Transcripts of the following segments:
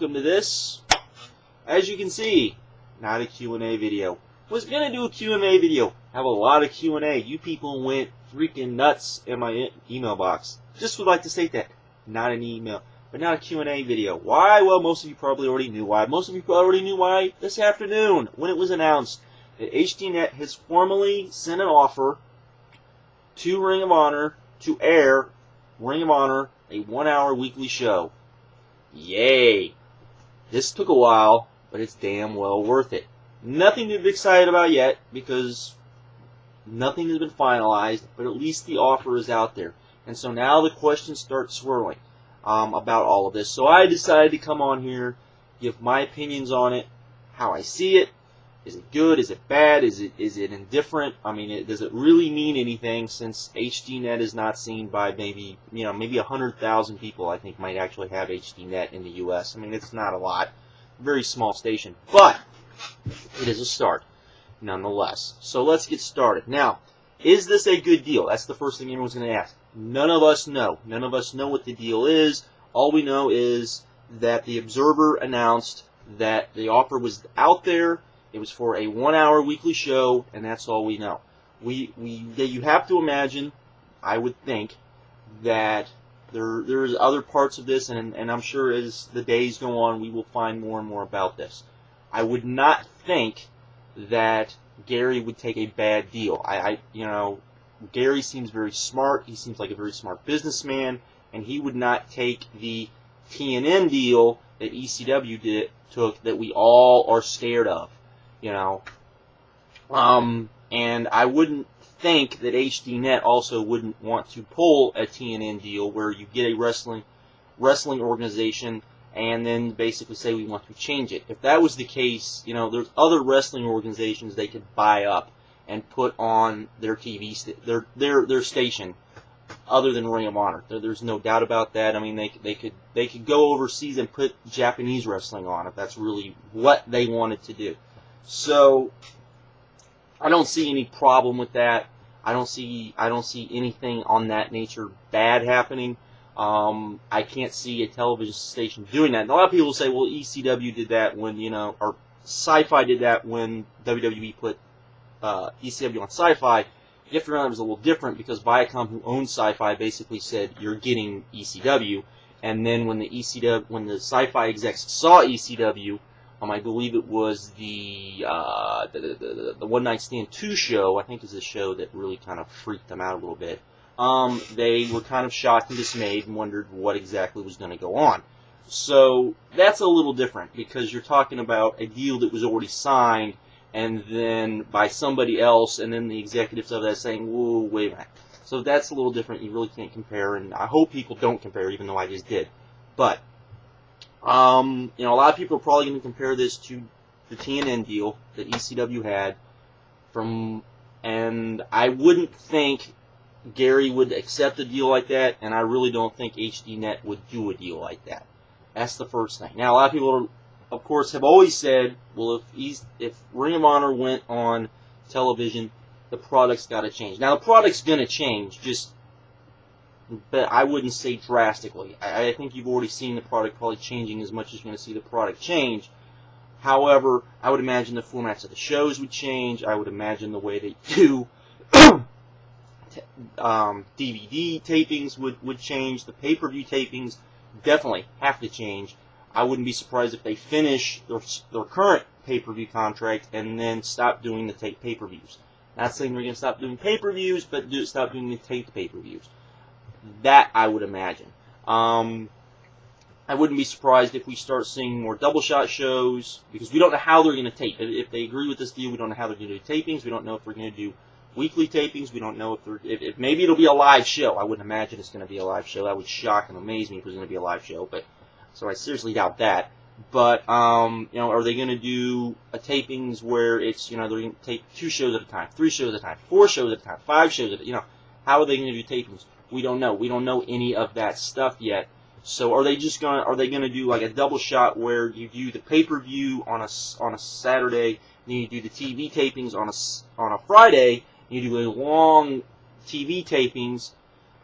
welcome to this. As you can see, not a Q&A video. Was gonna do a Q&A video. Have a lot of Q&A. You people went freaking nuts in my email box. Just would like to state that. Not an email, but not a Q&A video. Why? Well, most of you probably already knew why. Most of you probably already knew why this afternoon when it was announced that HDNet has formally sent an offer to Ring of Honor to air Ring of Honor, a 1-hour weekly show. Yay! This took a while, but it's damn well worth it. Nothing to be excited about yet, because nothing has been finalized, but at least the offer is out there. And so now the questions start swirling about all of this. So I decided to come on here, give my opinions on it, how I see it. Is it good? Is it bad? Is it indifferent? I mean, does it really mean anything, since HDNet is not seen by maybe 100,000 people, I think, might actually have HDNet in the U.S. I mean, it's not a lot. Very small station. But it is a start, nonetheless. So let's get started. Now, is this a good deal? That's the first thing everyone's going to ask. None of us know. None of us know what the deal is. All we know is that the Observer announced that the offer was out there. It was for a 1-hour weekly show, and that's all we know. You have to imagine, I would think, that there's other parts of this, and I'm sure as the days go on, we will find more and more about this. I would not think that Gary would take a bad deal. Gary seems very smart. He seems like a very smart businessman, and he would not take the TNN deal that ECW took that we all are scared of. And I wouldn't think that HDNet also wouldn't want to pull a TNN deal where you get a wrestling organization and then basically say we want to change it. If that was the case, there's other wrestling organizations they could buy up and put on their TV their station other than Ring of Honor. There's no doubt about that. I mean, they could go overseas and put Japanese wrestling on if that's really what they wanted to do. So I don't see any problem with that. I don't see anything on that nature bad happening. I can't see a television station doing that. And a lot of people say, well, ECW did that when, or Sci-Fi did that when WWE put ECW on Sci-Fi. You have to remember it was a little different because Viacom, who owned Sci-Fi, basically said you're getting ECW. And then when the Sci-Fi execs saw ECW, I believe it was the One Night Stand 2 show, I think is a show that really kind of freaked them out a little bit. They were kind of shocked and dismayed and wondered what exactly was going to go on. So that's a little different because you're talking about a deal that was already signed and then by somebody else, and then the executives of that saying, whoa, wait a minute. So that's a little different. You really can't compare, and I hope people don't compare, even though I just did. But a lot of people are probably going to compare this to the TNN deal that ECW had and I wouldn't think Gary would accept a deal like that, and I really don't think HDNet would do a deal like that. That's the first thing. Now, a lot of people, of course, have always said, well, if Ring of Honor went on television, the product's got to change. Now, the product's going to change, but I wouldn't say drastically. I think you've already seen the product probably changing as much as you're going to see the product change. However, I would imagine the formats of the shows would change. I would imagine the way they do DVD tapings would change. The pay-per-view tapings definitely have to change. I wouldn't be surprised if they finish their current pay-per-view contract and then stop doing the pay-per-views. Not saying we're going to stop doing pay-per-views, but stop doing the taped pay-per-views. That I would imagine. I wouldn't be surprised if we start seeing more double shot shows, because we don't know how they're going to tape. If they agree with this deal, we don't know how they're going to do tapings. We don't know if they're going to do weekly tapings. We don't know if maybe it'll be a live show. I wouldn't imagine it's going to be a live show. That would shock and amaze me if it was going to be a live show. So I seriously doubt that. But are they going to do tapings where it's they're going to tape 2 shows at a time, 3 shows at a time, 4 shows at a time, 5 shows at a time? How are they going to do tapings? We don't know. We don't know any of that stuff yet. So are they going to do like a double shot where you do the pay-per-view on a Saturday, then you do the TV tapings on a Friday, you do a long TV tapings,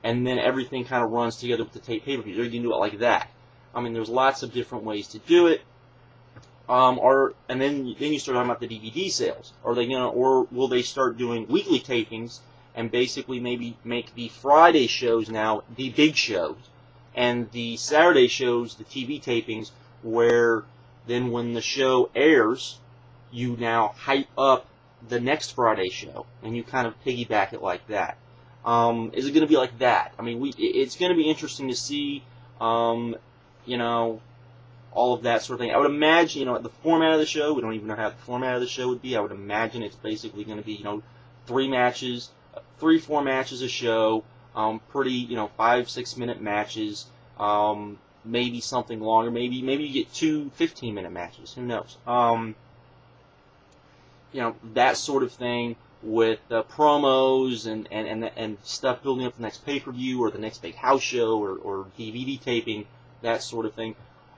and then everything kind of runs together with the pay-per-view? They're going to do it like that. I mean, there's lots of different ways to do it. And then you start talking about the DVD sales. Are they gonna, or will they start doing weekly tapings and basically maybe make the Friday shows now the big shows, and the Saturday shows the TV tapings, where then when the show airs, you now hype up the next Friday show, and you kind of piggyback it like that. Is it going to be like that? I mean, it's going to be interesting to see, you know, all of that sort of thing. I would imagine, you know, the format of the show, we don't even know how the format of the show would be. I would imagine it's basically going to be, you know, 3 matches, 3-4 matches a show, pretty, you know, 5-6 minute matches, maybe something longer, maybe you get 2 15-minute matches, who knows. You know, that sort of thing, with promos and stuff building up the next pay-per-view or the next big house show or DVD taping, that sort of thing.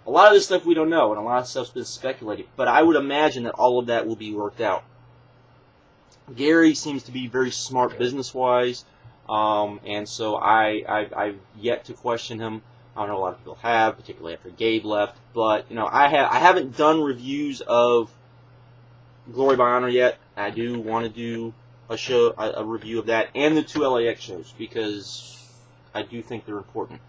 A lot of this stuff we don't know, and a lot of stuff's been speculated, but I would imagine that all of that will be worked out. Gary seems to be very smart business-wise, and so I've yet to question him. I don't know, a lot of people have, particularly after Gabe left, but you know, I haven't done reviews of Glory by Honor yet. I do want to do a review of that and the 2 LAX shows, because I do think they're important.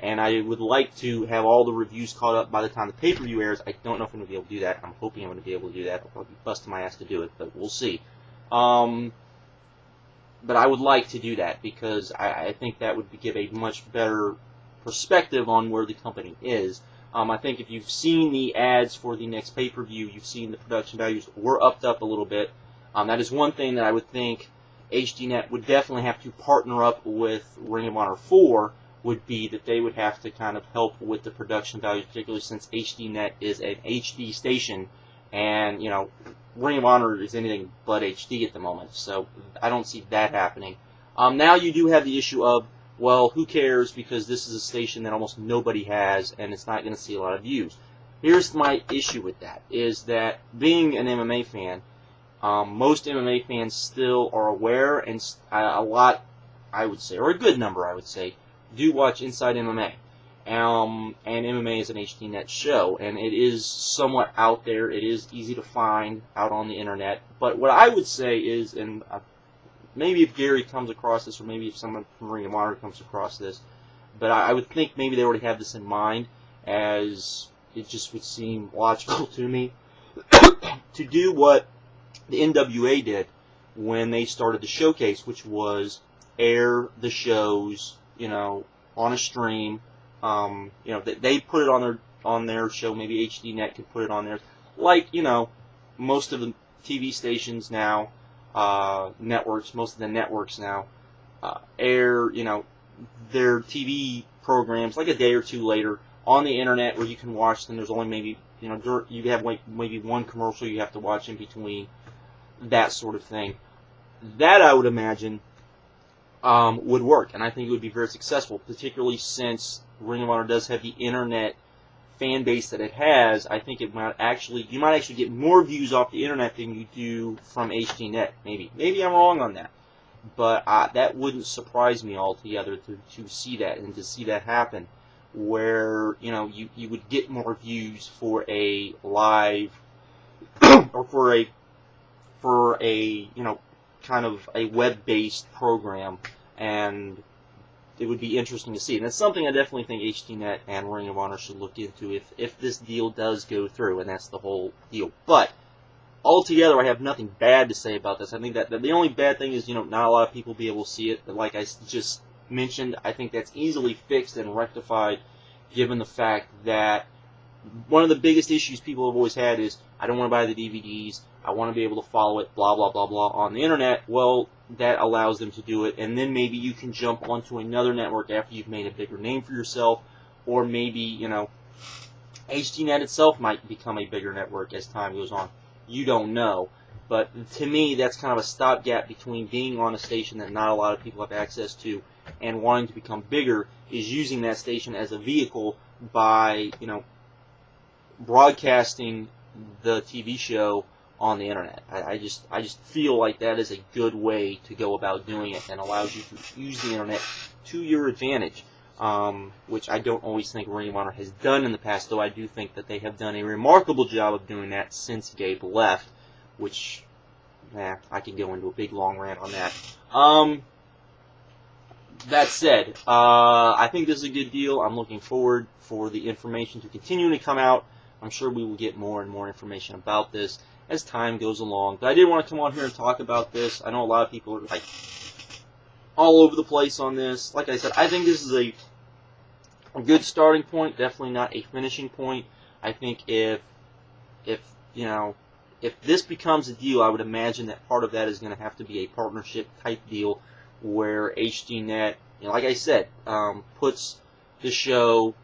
And I would like to have all the reviews caught up by the time the pay-per-view airs. I don't know if I'm going to be able to do that. I'm hoping I'm going to be able to do that. I'll probably be busting my ass to do it, but we'll see. But I would like to do that, because I think that would give a much better perspective on where the company is. I think if you've seen the ads for the next pay-per-view, you've seen the production values were upped up a little bit. That is one thing that I would think HDNet would definitely have to partner up with Ring of Honor for, would be that they would have to kind of help with the production values, particularly since HDNet is an HD station, and, you know, Ring of Honor is anything but HD at the moment, so I don't see that happening. Now you do have the issue of, well, who cares, because this is a station that almost nobody has, and it's not going to see a lot of views. Here's my issue with that, is that being an MMA fan, most MMA fans still are aware, and a lot, I would say, or a good number, I would say, do watch Inside MMA. And MMA is an HDNet show, and it is somewhat out there. It is easy to find out on the internet. But what I would say is, and maybe if Gary comes across this, or maybe if someone from Ring of Honor comes across this, but I would think maybe they already have this in mind, as it just would seem logical to me to do what the NWA did when they started the showcase, which was air the shows, you know, on a stream. You know, they put it on their show. Maybe HDNet could put it on theirs. Like, you know, most of the TV stations now, networks, most of the networks now, air, you know, their TV programs like a day or two later on the internet, where you can watch them. There's only maybe, you know, you have like maybe one commercial you have to watch in between, that sort of thing. That, I would imagine, would work, and I think it would be very successful, particularly since Ring of Honor does have the internet fan base that it has. I think it might actually, you might actually get more views off the internet than you do from HDNet. Maybe I'm wrong on that, but that wouldn't surprise me altogether to see that, and to see that happen, where, you know, you would get more views for a live or for a you know, kind of a web-based program, and it would be interesting to see. And it's something I definitely think HDNet and Ring of Honor should look into if this deal does go through, and that's the whole deal. But altogether, I have nothing bad to say about this. I think that the only bad thing is, you know, not a lot of people will be able to see it. But like I just mentioned, I think that's easily fixed and rectified, given the fact that one of the biggest issues people have always had is, I don't want to buy the DVDs, I want to be able to follow it, blah, blah, blah, blah, on the internet. Well, that allows them to do it, and then maybe you can jump onto another network after you've made a bigger name for yourself, or maybe, you know, HDNet itself might become a bigger network as time goes on. You don't know. But to me, that's kind of a stopgap between being on a station that not a lot of people have access to and wanting to become bigger, is using that station as a vehicle by, you know, broadcasting the TV show on the internet. I just feel like that is a good way to go about doing it, and allows you to use the internet to your advantage. which I don't always think Ring of Honor has done in the past, though I do think that they have done a remarkable job of doing that since Gabe left, which, I could go into a big long rant on that. That said, I think this is a good deal. I'm looking forward for the information to continue to come out. I'm sure we will get more and more information about this as time goes along. But I did want to come on here and talk about this. I know a lot of people are like all over the place on this. Like I said, I think this is a good starting point, definitely not a finishing point. I think if this becomes a deal, I would imagine that part of that is going to have to be a partnership type deal where HDNet, like I said, puts the show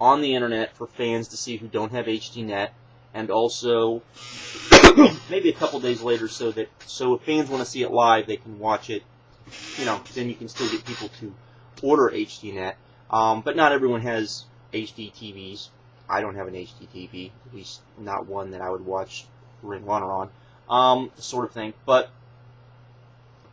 on the internet for fans to see who don't have HDNet, and also maybe a couple days later, so if fans want to see it live, they can watch it. Then you can still get people to order HDNet. But not everyone has HD TVs. I don't have an HD TV, at least not one that I would watch Ring of Honor on, sort of thing. But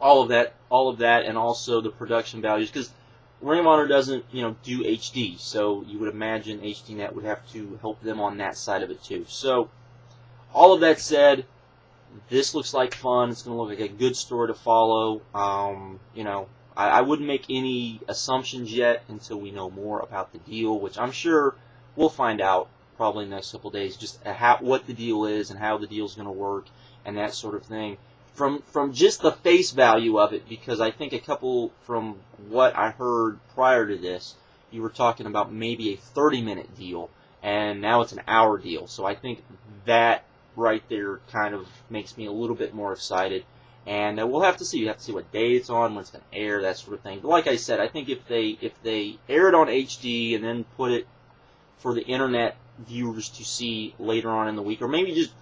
all of that, and also the production values, because Ring of Honor doesn't, do HD, so you would imagine HDNet would have to help them on that side of it too. So, all of that said, this looks like fun. It's going to look like a good story to follow. I wouldn't make any assumptions yet until we know more about the deal, which I'm sure we'll find out probably in the next couple of days, just what the deal is and how the deal is going to work and that sort of thing. From just the face value of it, because I think from what I heard prior to this, you were talking about maybe a 30-minute deal, and now it's an hour deal. So I think that right there kind of makes me a little bit more excited. And we'll have to see. You have to see what day it's on, when it's going to air, that sort of thing. But like I said, I think if they air it on HD and then put it for the internet viewers to see later on in the week, or maybe just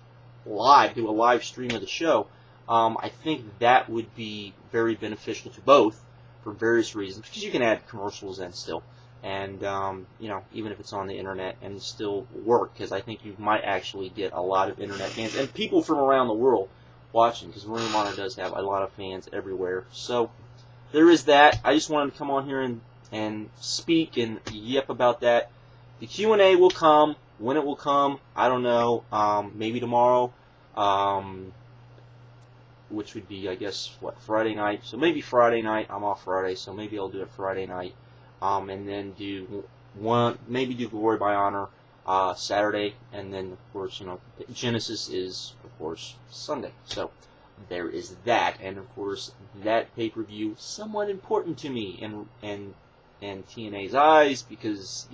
do a live stream of the show, I think that would be very beneficial to both for various reasons, because you can add commercials in still, and even if it's on the internet, and still work, because I think you might actually get a lot of internet fans and people from around the world watching, because Ring of Honor does have a lot of fans everywhere. So there is that. I just wanted to come on here and speak and yip about that. The Q&A will come. When it will come, I don't know. Maybe tomorrow, which would be, I guess, Friday night. So maybe Friday night. I'm off Friday, so maybe I'll do it Friday night, and then maybe do Glory by Honor Saturday, and then of course, Genesis is of course Sunday. So there is that, and of course that pay-per-view somewhat important to me and TNA's eyes, because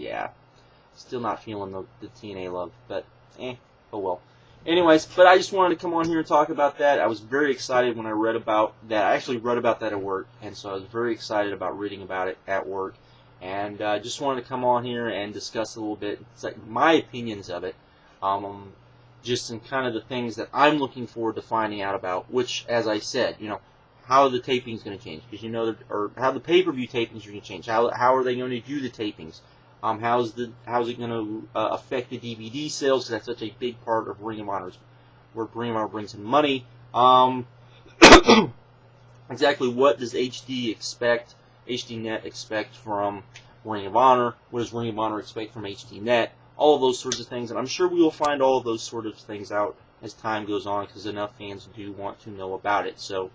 still not feeling the TNA love, but oh well. Anyways, but I just wanted to come on here and talk about that. I was very excited when I read about that. I actually read about that at work, and so I was very excited about reading about it at work. And just wanted to come on here and discuss a little bit, it's like my opinions of it, just in kind of the things that I'm looking forward to finding out about, which, as I said, how the taping's going to change, because or how the pay-per-view tapings are going to change. How are they going to do the tapings? How's it going to affect the DVD sales? Because that's such a big part of Ring of Honor's, where Ring of Honor brings in money. Exactly what does HDNet expect from Ring of Honor? What does Ring of Honor expect from HDNet? All of those sorts of things, and I'm sure we will find all of those sort of things out as time goes on, because enough fans do want to know about it. So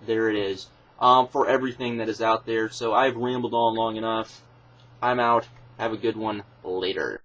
there it is, for everything that is out there. So I've rambled on long enough. I'm out. Have a good one. Later.